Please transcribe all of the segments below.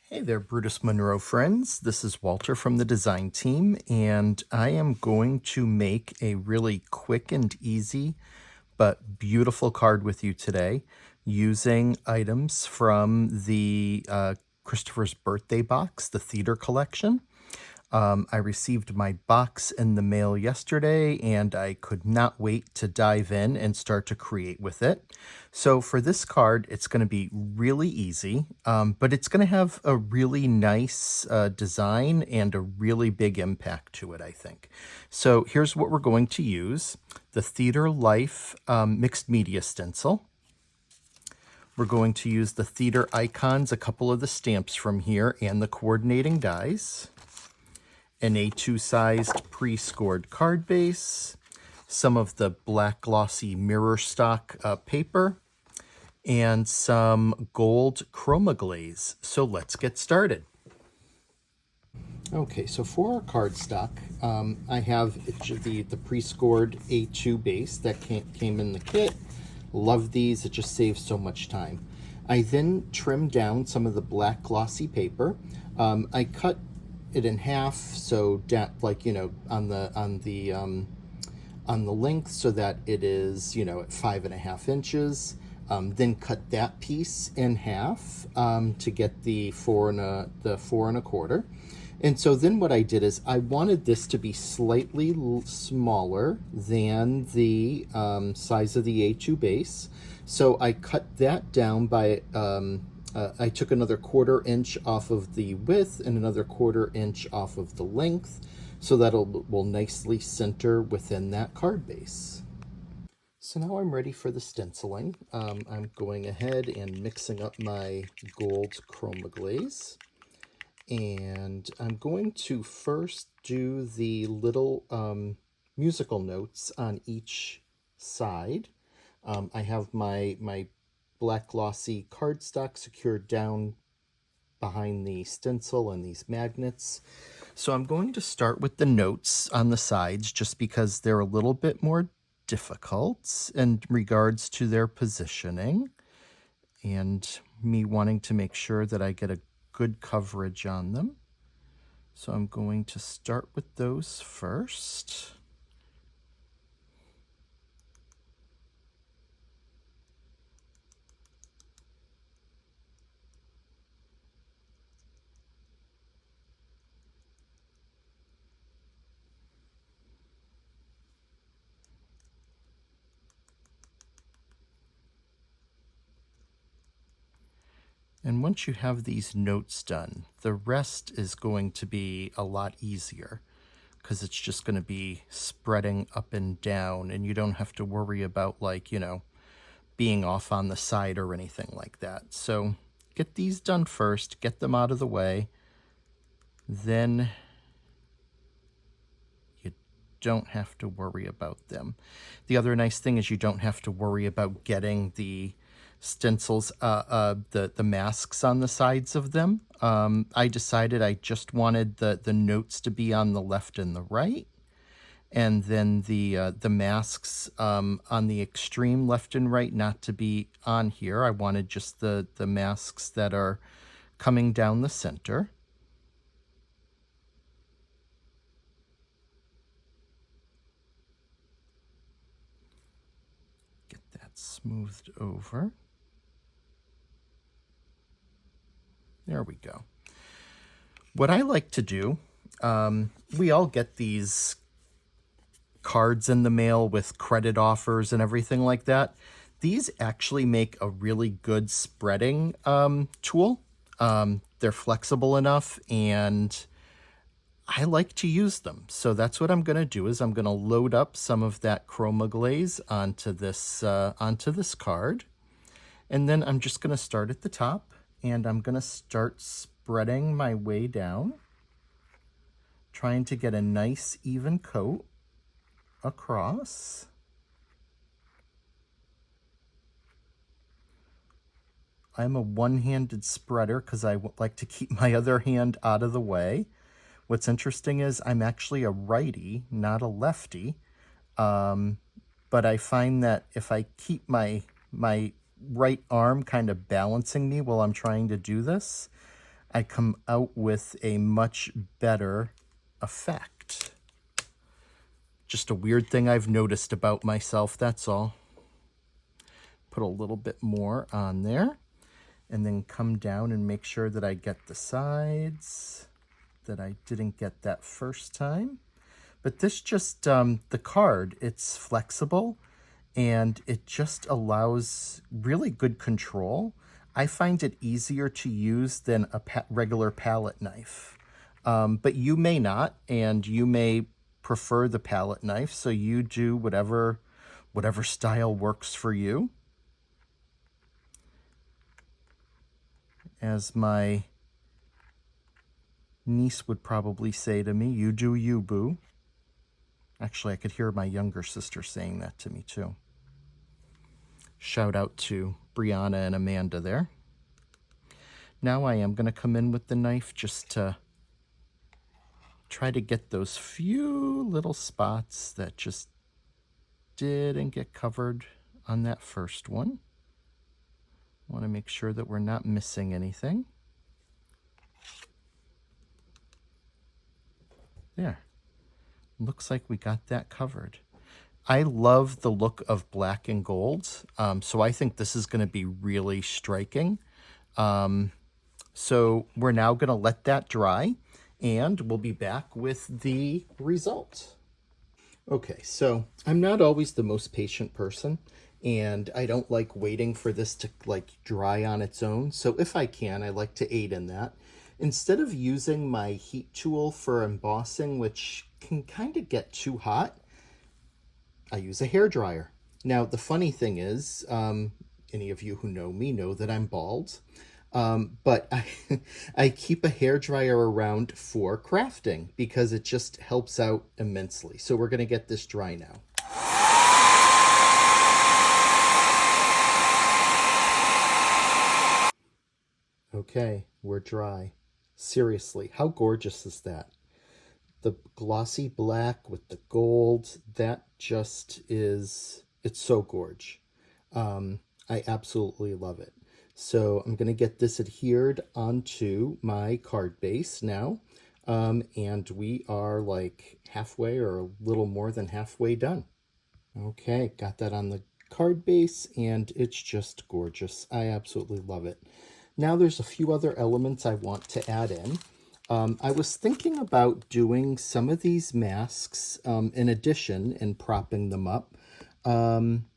Hey there, Brutus Monroe friends. This is Walter from the design team, and I am going to make a really quick and easy but beautiful card with you today using items from the Christopher's birthday box, the theater collection. I received my box in the mail yesterday and I could not wait to dive in and start to create with it. So for this card, it's going to be really easy, but it's going to have a really nice design and a really big impact to it, I think. So here's what we're going to use. The Theater Life mixed media stencil. We're going to use the theater icons, a couple of the stamps from here, and the coordinating dies. An A2 sized pre-scored card base, some of the black glossy mirror stock paper, and some gold chroma glaze. So let's get started. Okay, so for our cardstock, I have the pre-scored A2 base that came in the kit. Love these, it just saves so much time. I then trimmed down some of the black glossy paper. I cut it in half, so like, you know, on the length, so that it is, you know, at 5.5 inches. Then cut that piece in half to get the 4 1/4. And so then what I did is I wanted this to be slightly smaller than the size of the A2 base. So I cut that down by I took another 1/4 inch off of the width and another 1/4 inch off of the length, so that it will nicely center within that card base. So now I'm ready for the stenciling. I'm going ahead and mixing up my Gold Chroma Glaze. And I'm going to first do the little musical notes on each side. I have my black glossy cardstock secured down behind the stencil and these magnets. So I'm going to start with the notes on the sides just because they're a little bit more difficult in regards to their positioning and me wanting to make sure that I get a good coverage on them. So I'm going to start with those first. And once you have these notes done, the rest is going to be a lot easier because it's just going to be spreading up and down, and you don't have to worry about, like, you know, being off on the side or anything like that. So get these done first, get them out of the way, then you don't have to worry about them. The other nice thing is you don't have to worry about getting the stencils, the masks on the sides of them. I decided I just wanted the notes to be on the left and the right, and then the masks on the extreme left and right not to be on here. I wanted just the masks that are coming down the center. Get that smoothed over. There we go. What I like to do, we all get these cards in the mail with credit offers and everything like that. These actually make a really good spreading tool. They're flexible enough, and I like to use them. So that's what I'm going to do, is I'm going to load up some of that chroma glaze onto this card. And then I'm just going to start at the top, and I'm going to start spreading my way down, trying to get a nice even coat across. I'm a one-handed spreader because I like to keep my other hand out of the way. What's interesting is I'm actually a righty, not a lefty. But I find that if I keep my right arm kind of balancing me while I'm trying to do this, I come out with a much better effect. Just a weird thing I've noticed about myself, that's all. Put a little bit more on there, and then come down and make sure that I get the sides that I didn't get that first time. But this just, the card, it's flexible and it just allows really good control. I find it easier to use than a regular palette knife. But you may not, and you may prefer the palette knife, so you do whatever style works for you. As my niece would probably say to me, you do you, boo. Actually, I could hear my younger sister saying that to me too. Shout out to Brianna and Amanda there. Now I am going to come in with the knife just to try to get those few little spots that just didn't get covered on that first one. I want to make sure that we're not missing anything. There. Looks like we got that covered. I love the look of black and gold, so I think this is going to be really striking. So we're now going to let that dry, and we'll be back with the result. Okay, so I'm not always the most patient person, and I don't like waiting for this to dry on its own. So if I can, I like to aid in that. Instead of using my heat tool for embossing, which can kind of get too hot, I use a hairdryer. Now, the funny thing is, any of you who know me know that I'm bald, but I keep a hairdryer around for crafting because it just helps out immensely. So we're going to get this dry now. Okay, we're dry. Seriously, how gorgeous is that? The glossy black with the gold, that just is, it's so gorge. I absolutely love it. So I'm going to get this adhered onto my card base now. And we are like halfway or a little more than halfway done. Okay, got that on the card base and it's just gorgeous. I absolutely love it. Now there's a few other elements I want to add in. I was thinking about doing some of these masks in addition and propping them up. I'm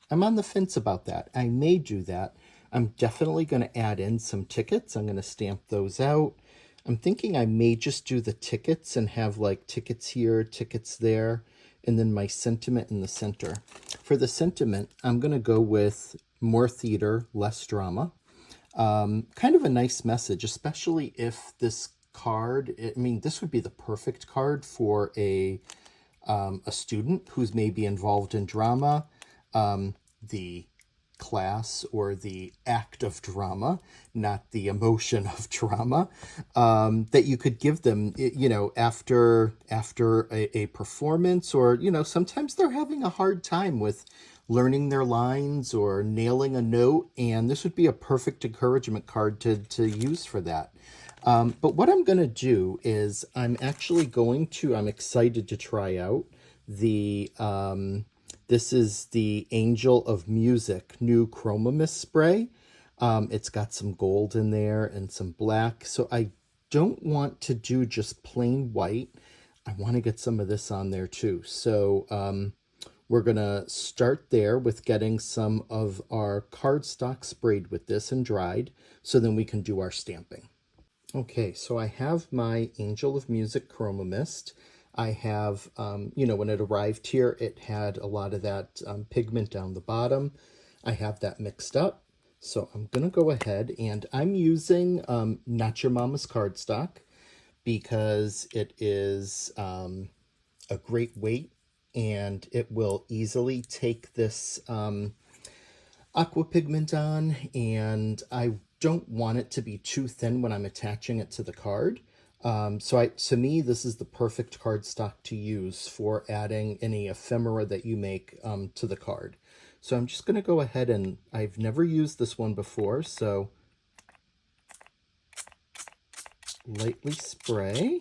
on the fence about that. I may do that. I'm definitely going to add in some tickets. I'm going to stamp those out. I'm thinking I may just do the tickets and have like tickets here, tickets there, and then my sentiment in the center. For the sentiment, I'm going to go with more theater, less drama. Kind of a nice message, especially if this card, I mean, this would be the perfect card for a student who's maybe involved in drama, the class or the act of drama, not the emotion of drama, that you could give them, you know, after a performance, or, you know, sometimes they're having a hard time with learning their lines or nailing a note, and this would be a perfect encouragement card to use for that. But what I'm going to do is I'm excited to try out the, this is the Angel of Music new Chroma Mist spray. It's got some gold in there and some black, so I don't want to do just plain white. I want to get some of this on there too. So we're going to start there with getting some of our cardstock sprayed with this and dried, so then we can do our stamping. Okay, so I have my Angel of Music Chroma Mist. I have, you know, when it arrived here, it had a lot of that pigment down the bottom. I have that mixed up. So I'm going to go ahead and I'm using Not Your Mama's cardstock because it is a great weight and it will easily take this aqua pigment on, and I don't want it to be too thin when I'm attaching it to the card. To me, this is the perfect cardstock to use for adding any ephemera that you make to the card. So I'm just going to go ahead and I've never used this one before, so lightly spray.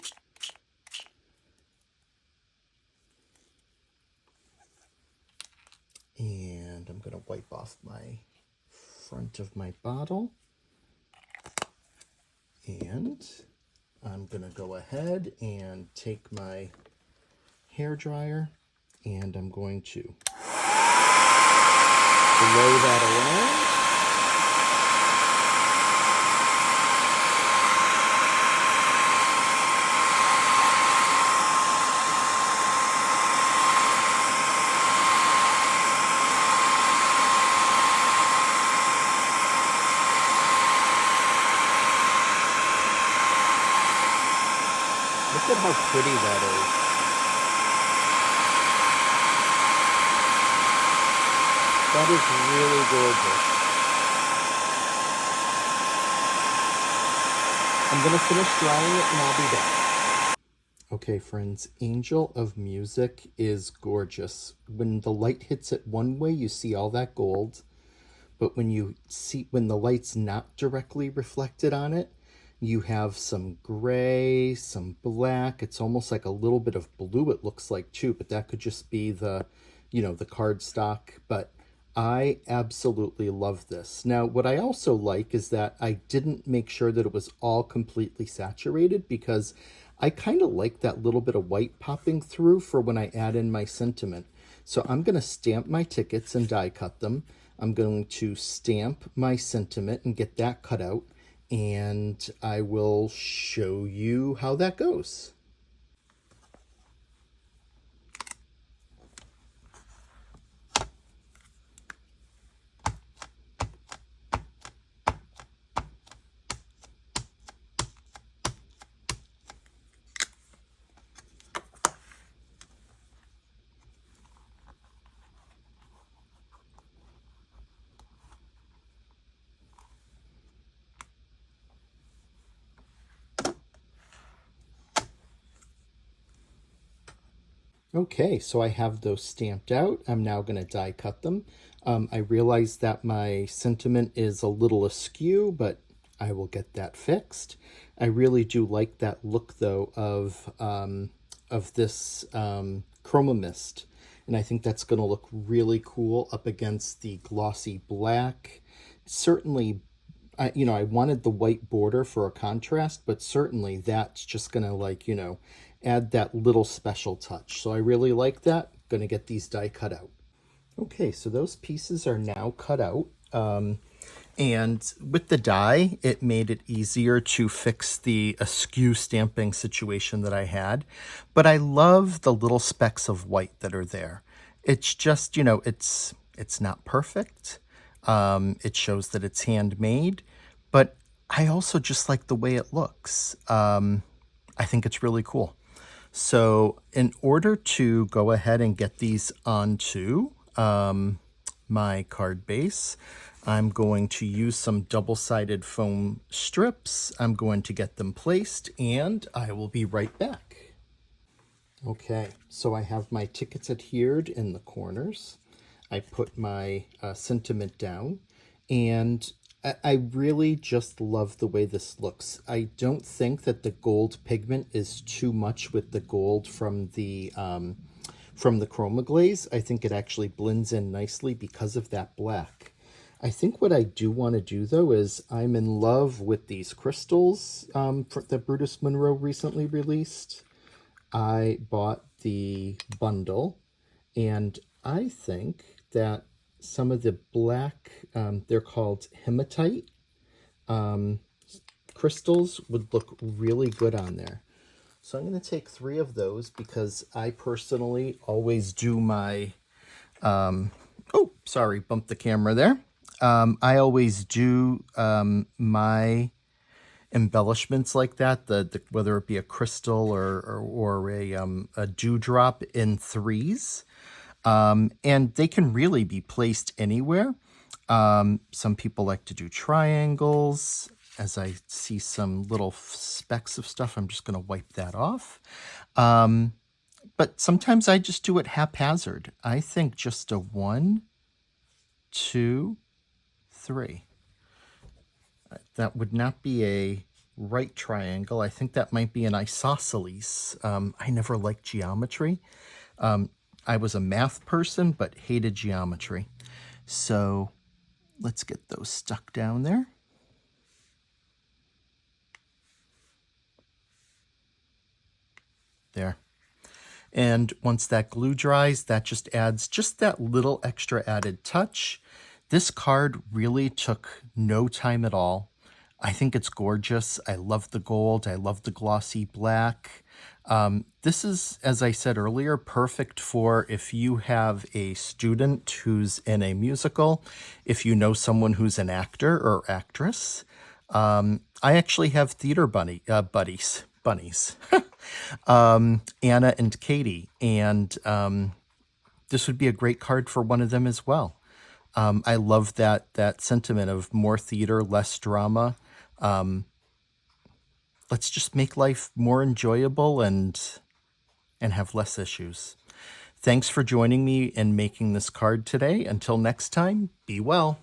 And I'm going to wipe off my front of my bottle. And I'm going to go ahead and take my hair dryer and I'm going to blow that around. Look at how pretty that is. That is really gorgeous. I'm going to finish drying it and I'll be back. Okay, friends, Angel of Music is gorgeous. When the light hits it one way, you see all that gold. But when the light's not directly reflected on it, you have some gray, some black. It's almost like a little bit of blue, it looks like too, but that could just be the cardstock. But I absolutely love this. Now, what I also like is that I didn't make sure that it was all completely saturated, because I kind of like that little bit of white popping through for when I add in my sentiment. So I'm going to stamp my tickets and die cut them. I'm going to stamp my sentiment and get that cut out, and I will show you how that goes. Okay, so I have those stamped out. I'm now going to die cut them. I realize that my sentiment is a little askew, but I will get that fixed. I really do like that look, though, of this chroma mist, and I think that's going to look really cool up against the glossy black. Certainly, I wanted the white border for a contrast, but certainly that's just going to, add that little special touch. So I really like that. Going to get these die cut out. Okay, so those pieces are now cut out. And with the die, it made it easier to fix the askew stamping situation that I had. But I love the little specks of white that are there. It's just, it's not perfect. It shows that it's handmade, but I also just like the way it looks. I think it's really cool. So in order to go ahead and get these onto my card base, I'm going to use some double-sided foam strips. I'm going to get them placed, and I will be right back. Okay, so I have my tickets adhered in the corners. I put my sentiment down, and I really just love the way this looks. I don't think that the gold pigment is too much with the gold from the Chroma Glaze. I think it actually blends in nicely because of that black. I think what I do want to do, though, is I'm in love with these crystals that Brutus Monroe recently released. I bought the bundle, and I think that some of the black, they're called hematite crystals, would look really good on there. So I'm going to take 3 of those because I personally always do my, oh, sorry, bumped the camera there. I always do my embellishments like that, whether it be a crystal or a dewdrop in 3s. And they can really be placed anywhere. Some people like to do triangles. As I see some little specks of stuff, I'm just going to wipe that off. But sometimes I just do it haphazard. I think just a 1, 2, 3. That would not be a right triangle. I think that might be an isosceles. I never liked geometry. I was a math person, but hated geometry. So let's get those stuck down there. There. And once that glue dries, that just adds just that little extra added touch. This card really took no time at all. I think it's gorgeous. I love the gold. I love the glossy black. This is, as I said earlier, perfect for if you have a student who's in a musical, if you know someone who's an actor or actress. I actually have theater bunnies, Anna and Katie, and this would be a great card for one of them as well. I love that sentiment of more theater, less drama. Let's just make life more enjoyable and have less issues. Thanks for joining me in making this card today. Until next time, be well.